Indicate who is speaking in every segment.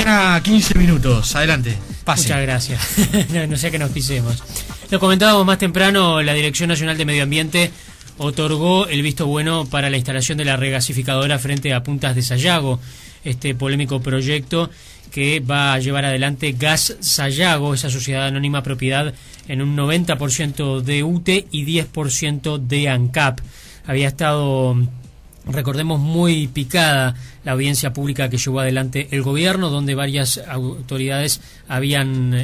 Speaker 1: mañana, 15 minutos. Adelante, pase.
Speaker 2: Muchas gracias. No sea que nos pisemos. Lo comentábamos más temprano, la Dirección Nacional de Medio Ambiente otorgó el visto bueno para la instalación de la regasificadora frente a Puntas de Sayago, este polémico proyecto que va a llevar adelante Gas Sayago, esa sociedad anónima propiedad en un 90% de UTE y 10% de ANCAP. Había estado, recordemos, muy picada la audiencia pública que llevó adelante el gobierno, donde varias autoridades habían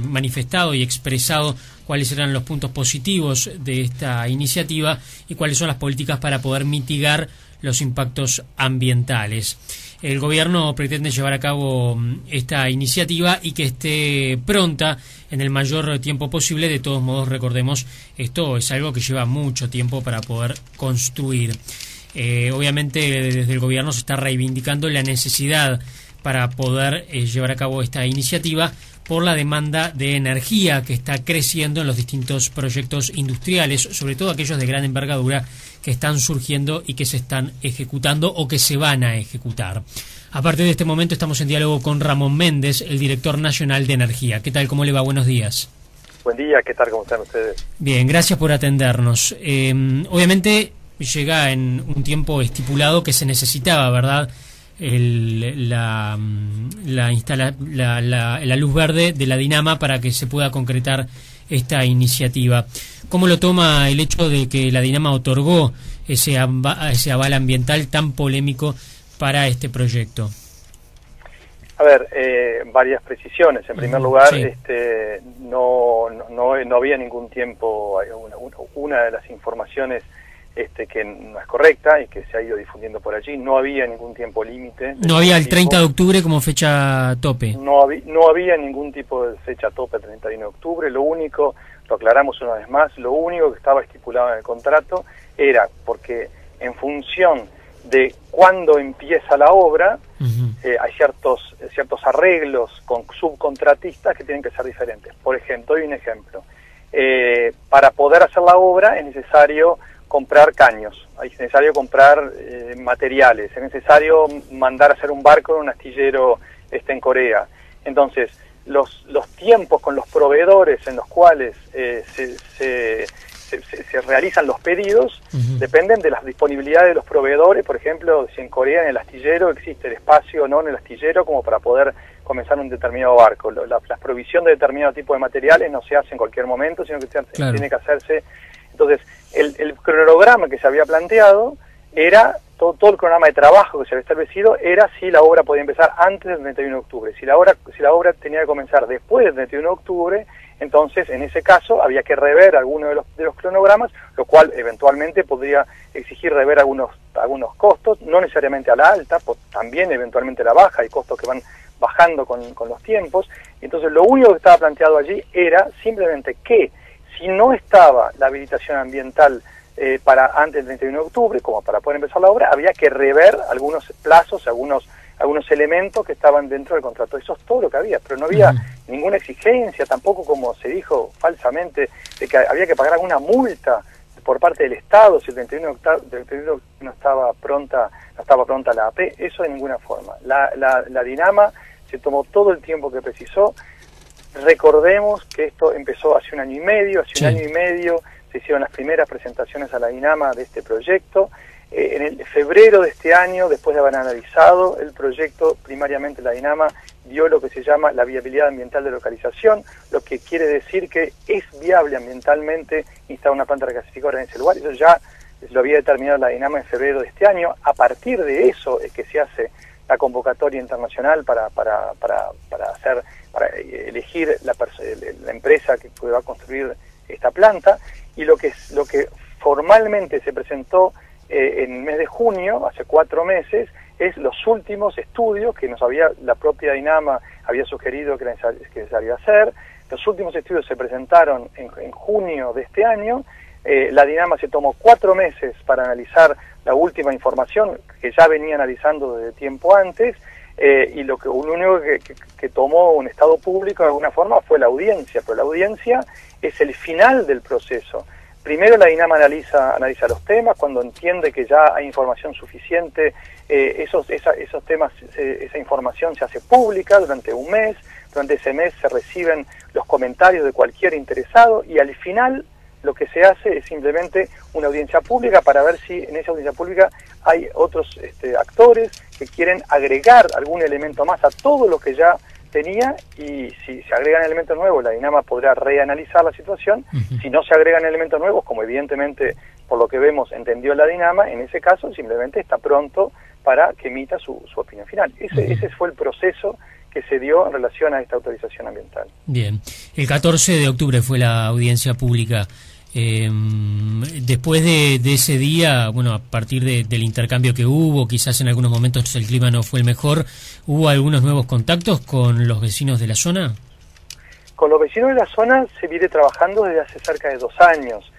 Speaker 2: manifestado y expresado cuáles eran los puntos positivos de esta iniciativa y cuáles son las políticas para poder mitigar los impactos ambientales. El gobierno pretende llevar a cabo esta iniciativa y que esté pronta en el mayor tiempo posible. De todos modos, recordemos, esto es algo que lleva mucho tiempo para poder construir. Obviamente, desde el gobierno se está reivindicando la necesidad para poder llevar a cabo esta iniciativa por la demanda de energía que está creciendo en los distintos proyectos industriales, sobre todo aquellos de gran envergadura que están surgiendo y que se están ejecutando o que se van a ejecutar. A partir de este momento estamos en diálogo con Ramón Méndez, el director nacional de Energía. ¿Qué tal? ¿Cómo le va? Buenos días.
Speaker 3: Buen día, ¿qué tal? ¿Cómo están ustedes?
Speaker 2: Bien, gracias por atendernos. Obviamente llega en un tiempo estipulado que se necesitaba, ¿verdad?, la luz verde de la Dinama para que se pueda concretar esta iniciativa. ¿Cómo lo toma el hecho de que la Dinama otorgó ese aval ambiental tan polémico para este proyecto?
Speaker 3: A ver, varias precisiones. En primer lugar,
Speaker 2: sí.
Speaker 3: No había ningún tiempo, una de las informaciones que no es correcta y que se ha ido difundiendo por allí, no había ningún tiempo límite.
Speaker 2: ¿No había el 30 de octubre como fecha tope?
Speaker 3: No había ningún tipo de fecha tope el 31 de octubre, lo único, lo aclaramos una vez más, lo único que estaba estipulado en el contrato era porque en función de cuándo empieza la obra, hay ciertos arreglos con subcontratistas que tienen que ser diferentes. Por ejemplo, doy un ejemplo. Para poder hacer la obra es necesario comprar caños, es necesario comprar materiales, es necesario mandar a hacer un barco en un astillero en Corea. Entonces, los tiempos con los proveedores en los cuales se realizan los pedidos dependen de las disponibilidades de los proveedores. Por ejemplo, si en Corea, en el astillero, existe el espacio o no en el astillero como para poder comenzar un determinado barco. La provisión de determinado tipo de materiales no se hace en cualquier momento, sino que tiene que hacerse. Entonces, el cronograma que se había planteado era, todo el cronograma de trabajo que se había establecido era si la obra podía empezar antes del 31 de octubre. Si la obra tenía que comenzar después del 31 de octubre, entonces en ese caso había que rever algunos de los cronogramas, lo cual eventualmente podría exigir rever algunos costos, no necesariamente a la alta, también eventualmente a la baja, hay costos que van bajando con los tiempos. Entonces lo único que estaba planteado allí era simplemente que si no estaba la habilitación ambiental para antes del 31 de octubre, como para poder empezar la obra, había que rever algunos plazos, algunos elementos que estaban dentro del contrato. Eso es todo lo que había, pero no había ninguna exigencia, tampoco como se dijo falsamente, de que había que pagar alguna multa por parte del Estado si el 31 de octubre no estaba pronta la AP. Eso de ninguna forma. La Dinama se tomó todo el tiempo que precisó. Recordemos que esto empezó hace un año y medio, se hicieron las primeras presentaciones a la Dinama de este proyecto. En el febrero de este año, después de haber analizado el proyecto, primariamente la Dinama dio lo que se llama la viabilidad ambiental de localización, lo que quiere decir que es viable ambientalmente instalar una planta regasificadora en ese lugar. Eso ya lo había determinado la Dinama en febrero de este año. A partir de eso es que se hace la convocatoria internacional para elegir la empresa que va a construir esta planta, y lo que formalmente se presentó en el mes de junio, hace 4 meses, es los últimos estudios que la propia Dinama había sugerido que se había hacer. Los últimos estudios se presentaron en junio de este año. La Dinama se tomó 4 meses para analizar la última información que ya venía analizando desde tiempo antes, y lo único que tomó un estado público de alguna forma fue la audiencia, pero la audiencia es el final del proceso. primero la DINAMA analiza los temas, cuando entiende que ya hay información suficiente, esos temas, esa información se hace pública durante un mes. Durante ese mes se reciben los comentarios de cualquier interesado y al final lo que se hace es simplemente una audiencia pública para ver si en esa audiencia pública hay otros actores que quieren agregar algún elemento más a todo lo que ya tenía, y si se agregan elementos nuevos la DINAMA podrá reanalizar la situación. Si no se agregan elementos nuevos, como evidentemente por lo que vemos entendió la DINAMA, en ese caso simplemente está pronto para que emita su opinión final. Ese fue el proceso que se dio en relación a esta autorización ambiental.
Speaker 2: Bien, el 14 de octubre fue la audiencia pública. Después de ese día, bueno, a partir del intercambio que hubo, quizás en algunos momentos el clima no fue el mejor, ¿hubo algunos nuevos contactos con los vecinos de la zona?
Speaker 3: Con los vecinos de la zona se viene trabajando desde hace cerca de 2 años.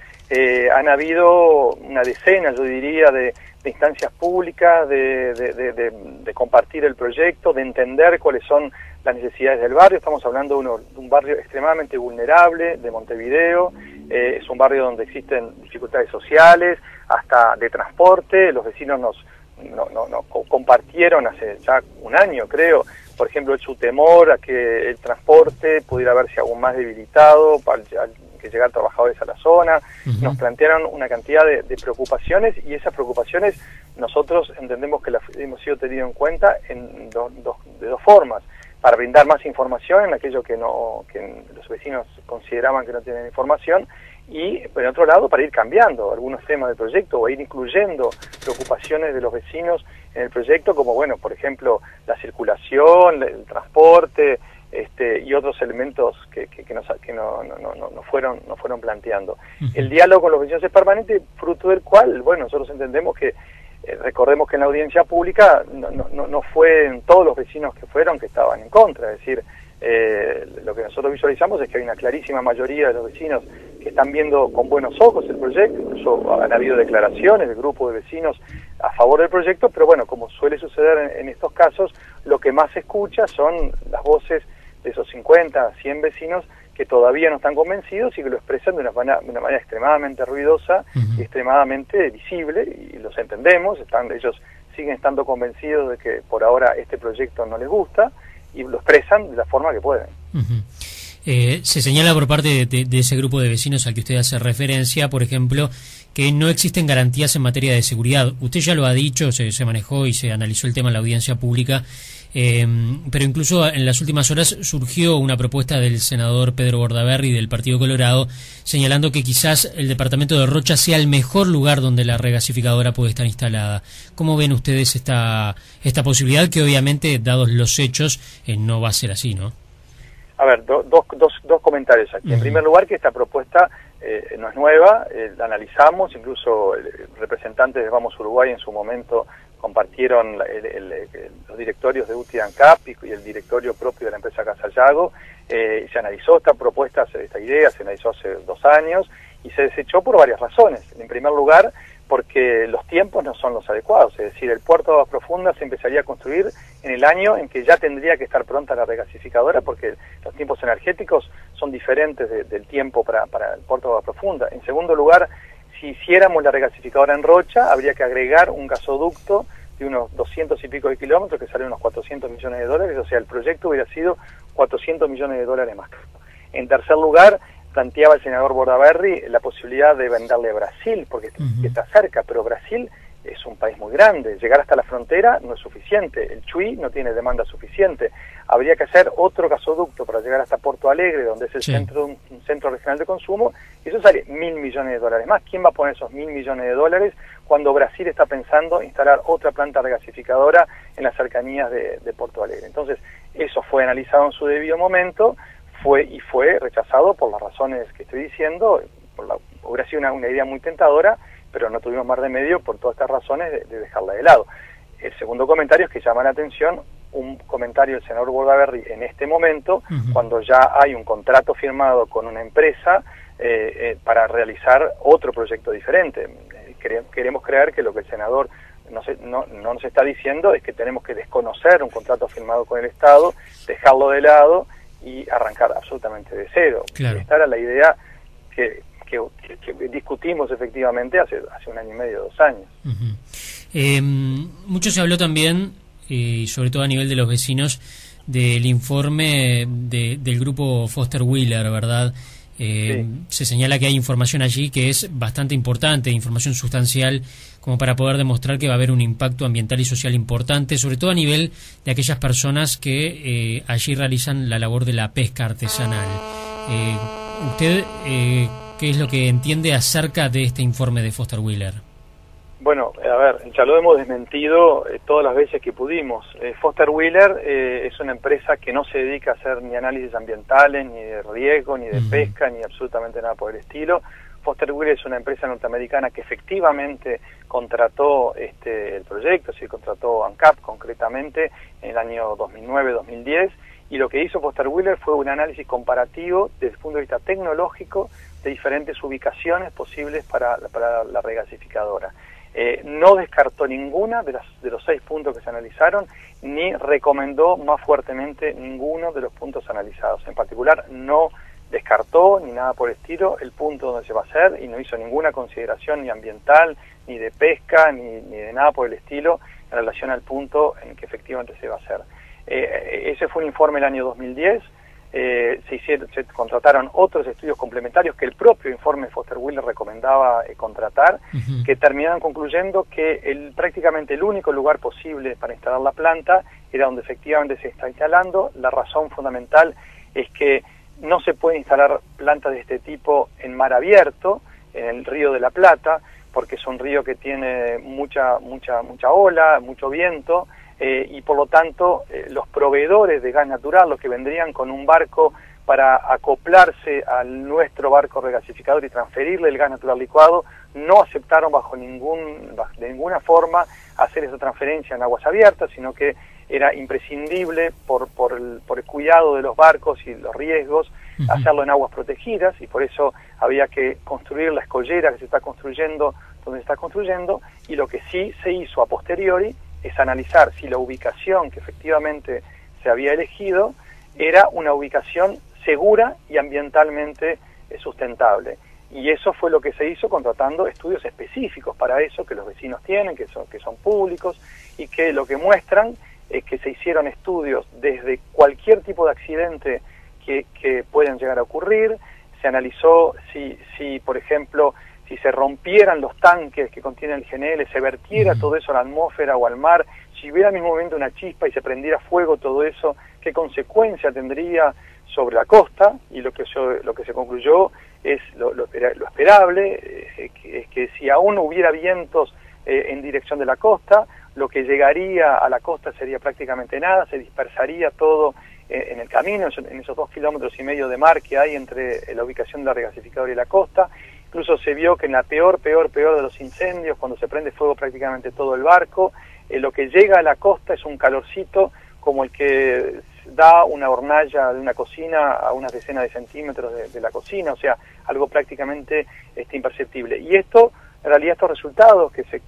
Speaker 3: Han habido una decena, yo diría, de instancias públicas, de compartir el proyecto, de entender cuáles son las necesidades del barrio. Estamos hablando de un barrio extremadamente vulnerable de Montevideo. Es un barrio donde existen dificultades sociales, hasta de transporte. Los vecinos nos compartieron hace ya un año, creo, por ejemplo, su temor a que el transporte pudiera verse aún más debilitado al que llegar trabajadores a la zona. Nos plantearon una cantidad de preocupaciones, y esas preocupaciones nosotros entendemos que las hemos sido tenido en cuenta de dos formas: para brindar más información en aquello que los vecinos consideraban que no tienen información, y por otro lado para ir cambiando algunos temas del proyecto o ir incluyendo preocupaciones de los vecinos en el proyecto, como bueno, por ejemplo, la circulación, el transporte, y otros elementos que no fueron planteando. El diálogo con los vecinos es permanente, fruto del cual, bueno, nosotros entendemos que recordemos que en la audiencia pública no fueron todos los vecinos que estaban en contra, es decir, lo que nosotros visualizamos es que hay una clarísima mayoría de los vecinos que están viendo con buenos ojos el proyecto. Incluso han habido declaraciones del grupo de vecinos a favor del proyecto, pero bueno, como suele suceder en estos casos, lo que más se escucha son las voces de esos 50, 100 vecinos que todavía no están convencidos y que lo expresan de una manera extremadamente ruidosa y extremadamente visible, y los entendemos. Ellos siguen estando convencidos de que por ahora este proyecto no les gusta y lo expresan de la forma que pueden.
Speaker 2: Se señala por parte de ese grupo de vecinos al que usted hace referencia, por ejemplo, que no existen garantías en materia de seguridad. Usted ya lo ha dicho, se manejó y se analizó el tema en la audiencia pública, pero incluso en las últimas horas surgió una propuesta del senador Pedro Bordaberry del Partido Colorado, señalando que quizás el departamento de Rocha sea el mejor lugar donde la regasificadora puede estar instalada. ¿Cómo ven ustedes esta posibilidad, que obviamente, dados los hechos, no va a ser así, ¿no?
Speaker 3: A ver, dos comentarios aquí. En primer lugar, que esta propuesta no es nueva, la analizamos, incluso representantes de Vamos Uruguay en su momento compartieron los directorios de UTI ANCAP y el directorio propio de la empresa Casallago. Se analizó esta propuesta, esta idea se analizó hace 2 años y se desechó por varias razones. En primer lugar, porque los tiempos no son los adecuados, es decir, el puerto de Aguas Profundas se empezaría a construir en el año en que ya tendría que estar pronta la regasificadora, porque los tiempos energéticos son diferentes del tiempo para el puerto de Aguas Profundas. En segundo lugar, si hiciéramos la regasificadora en Rocha, habría que agregar un gasoducto de unos 200 y pico de kilómetros que sale unos 400 millones de dólares, o sea, el proyecto hubiera sido 400 millones de dólares más. En tercer lugar, planteaba el senador Bordaberry la posibilidad de venderle a Brasil, porque está cerca, pero Brasil es un país muy grande, llegar hasta la frontera no es suficiente, el Chuy no tiene demanda suficiente, habría que hacer otro gasoducto para llegar hasta Porto Alegre, donde es un centro regional de consumo, y eso sale $1.000 millones más. ¿Quién va a poner esos $1.000 millones cuando Brasil está pensando instalar otra planta regasificadora en las cercanías de Porto Alegre? Entonces, eso fue analizado en su debido momento, fue rechazado por las razones que estoy diciendo. Hubiera sido una idea muy tentadora, pero no tuvimos más remedio por todas estas razones de dejarla de lado. El segundo comentario es que llama la atención un comentario del senador Bordaberry en este momento, cuando ya hay un contrato firmado con una empresa para realizar otro proyecto diferente. Queremos creer que lo que el senador no nos está diciendo es que tenemos que desconocer un contrato firmado con el Estado, dejarlo de lado y arrancar absolutamente de cero.
Speaker 2: Claro.
Speaker 3: Esta era la idea que que discutimos efectivamente hace 1 año y medio, 2 años.
Speaker 2: Mucho se habló también, y sobre todo a nivel de los vecinos, del informe del grupo Foster Wheeler, ¿verdad?
Speaker 3: Sí.
Speaker 2: Se señala que hay información allí que es bastante importante, información sustancial, como para poder demostrar que va a haber un impacto ambiental y social importante, sobre todo a nivel de aquellas personas que allí realizan la labor de la pesca artesanal. ¿Usted qué es lo que entiende acerca de este informe de Foster Wheeler?
Speaker 3: Bueno, a ver, ya lo hemos desmentido todas las veces que pudimos. Foster Wheeler es una empresa que no se dedica a hacer ni análisis ambientales, ni de riesgo, ni de pesca, ni absolutamente nada por el estilo. Foster Wheeler es una empresa norteamericana que efectivamente contrató el proyecto, sí, contrató ANCAP concretamente en el año 2009-2010, y lo que hizo Foster Wheeler fue un análisis comparativo desde el punto de vista tecnológico de diferentes ubicaciones posibles para la regasificadora. No descartó ninguna de los 6 puntos que se analizaron, ni recomendó más fuertemente ninguno de los puntos analizados. En particular, no descartó ni nada por el estilo el punto donde se va a hacer, y no hizo ninguna consideración ni ambiental, ni de pesca, ni de nada por el estilo en relación al punto en que efectivamente se va a hacer. Ese fue un informe del año 2010. Se contrataron otros estudios complementarios que el propio informe Foster Wheeler recomendaba contratar, que terminaron concluyendo que prácticamente el único lugar posible para instalar la planta era donde efectivamente se está instalando. La razón fundamental es que no se puede instalar plantas de este tipo en mar abierto, en el Río de la Plata, porque es un río que tiene mucha ola, mucho viento, y por lo tanto los proveedores de gas natural, los que vendrían con un barco para acoplarse a nuestro barco regasificador y transferirle el gas natural licuado, no aceptaron de ninguna forma hacer esa transferencia en aguas abiertas, sino que era imprescindible por el cuidado de los barcos y los riesgos hacerlo en aguas protegidas, y por eso había que construir la escollera que se está construyendo donde se está construyendo. Y lo que sí se hizo a posteriori es analizar si la ubicación que efectivamente se había elegido era una ubicación segura y ambientalmente sustentable. Y eso fue lo que se hizo contratando estudios específicos para eso, que los vecinos tienen, que son públicos, y que lo que muestran es que se hicieron estudios desde cualquier tipo de accidente que pueden llegar a ocurrir. Se analizó si por ejemplo, si se rompieran los tanques que contienen el GNL, se vertiera todo eso a la atmósfera o al mar, si hubiera al mismo momento una chispa y se prendiera fuego todo eso, qué consecuencia tendría sobre la costa. Y lo que se concluyó es lo esperable, es que si aún hubiera vientos en dirección de la costa, lo que llegaría a la costa sería prácticamente nada, se dispersaría todo en el camino, en esos 2,5 kilómetros de mar que hay entre la ubicación de la regasificadora y la costa. Incluso se vio que en la peor de los incendios, cuando se prende fuego prácticamente todo el barco, lo que llega a la costa es un calorcito como el que da una hornalla de una cocina a unas decenas de centímetros de la cocina, o sea, algo prácticamente imperceptible. Y esto, en realidad, estos resultados que se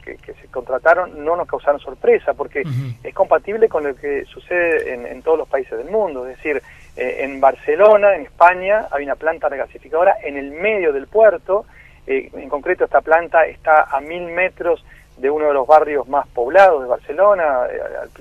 Speaker 3: contrataron no nos causaron sorpresa, porque es compatible con lo que sucede en todos los países del mundo. Es decir, en Barcelona, en España, hay una planta regasificadora en el medio del puerto. En concreto, esta planta está a 1000 metros de uno de los barrios más poblados de Barcelona,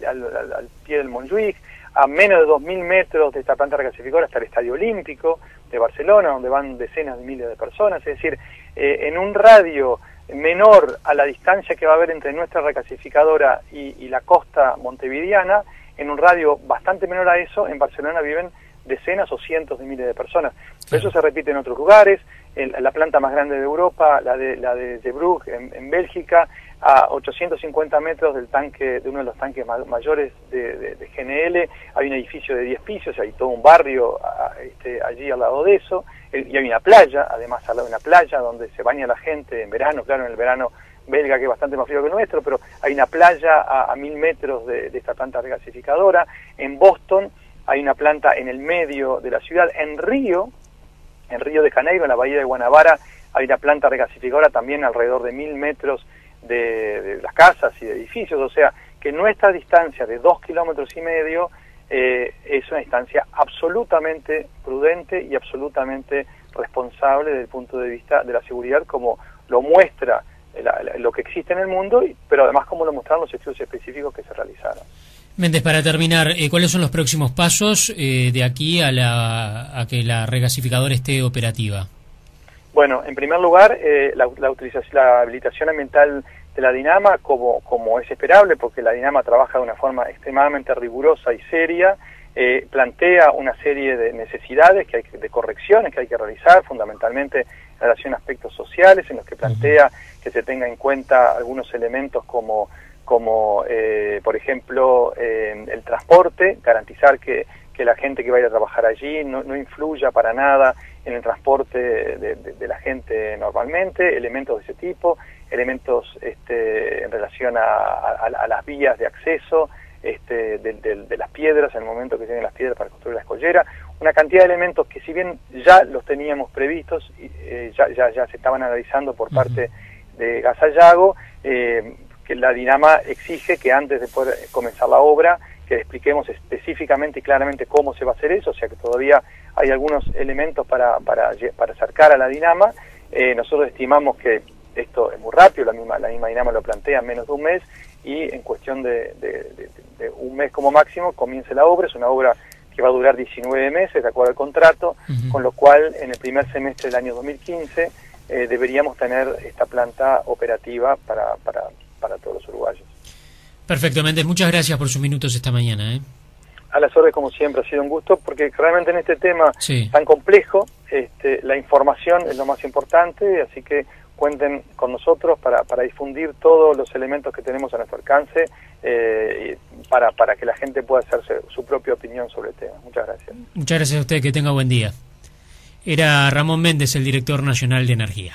Speaker 3: al pie del Montjuïc. A menos de 2000 metros de esta planta regasificadora está el Estadio Olímpico de Barcelona, donde van decenas de miles de personas. Es decir, en un radio menor a la distancia que va a haber entre nuestra regasificadora y la costa montevideana, en un radio bastante menor a eso, en Barcelona viven decenas o cientos de miles de personas. Pero eso se repite en otros lugares. La planta más grande de Europa, la de Zeebrugge en Bélgica, a 850 metros del tanque, de uno de los tanques mayores de GNL, hay un edificio de 10 pisos, hay todo un barrio allí al lado de eso, y hay una playa, además al lado de una playa donde se baña la gente en verano, claro, en el verano belga, que es bastante más frío que el nuestro, pero hay una playa a 1000 metros de esta planta regasificadora. En Boston hay una planta en el medio de la ciudad. En Río de Janeiro, en la bahía de Guanabara, hay una planta regasificadora también alrededor de 1000 metros de las casas y de edificios. O sea, que nuestra distancia de 2,5 kilómetros es una instancia absolutamente prudente y absolutamente responsable desde el punto de vista de la seguridad, como lo muestra lo que existe en el mundo, pero además como lo mostraron los estudios específicos que se realizaron.
Speaker 2: Méndez, para terminar, ¿cuáles son los próximos pasos de aquí a que la regasificadora esté operativa?
Speaker 3: Bueno, en primer lugar, la habilitación ambiental de la Dinama, como es esperable, porque la Dinama trabaja de una forma extremadamente rigurosa y seria, plantea una serie de necesidades, de correcciones que hay que realizar, fundamentalmente en relación a aspectos sociales, en los que plantea que se tenga en cuenta algunos elementos como por ejemplo, el transporte, garantizar que la gente que vaya a trabajar allí no influya para nada en el transporte de la gente normalmente, elementos de ese tipo, elementos en relación a las vías de acceso, de las piedras, en el momento que tienen las piedras para construir la escollera, una cantidad de elementos que, si bien ya los teníamos previstos, ya se estaban analizando por parte de Gas Sayago, que la Dinama exige que antes de poder comenzar la obra, que le expliquemos específicamente y claramente cómo se va a hacer eso, o sea que todavía hay algunos elementos para acercar a la Dinama. Nosotros estimamos que esto es muy rápido, la misma Dinama lo plantea en menos de un mes, y en cuestión de un mes como máximo comience la obra. Es una obra que va a durar 19 meses de acuerdo al contrato, con lo cual en el primer semestre del año 2015 deberíamos tener esta planta operativa para todos los uruguayos.
Speaker 2: Perfecto, Méndez, muchas gracias por sus minutos esta mañana.
Speaker 3: A las órdenes, como siempre, ha sido un gusto, porque realmente en este tema tan complejo, la información es lo más importante, así que cuenten con nosotros para difundir todos los elementos que tenemos a nuestro alcance, para que la gente pueda hacerse su propia opinión sobre el tema. Muchas gracias.
Speaker 2: Muchas gracias a usted, que tenga buen día. Era Ramón Méndez, el director nacional de Energía.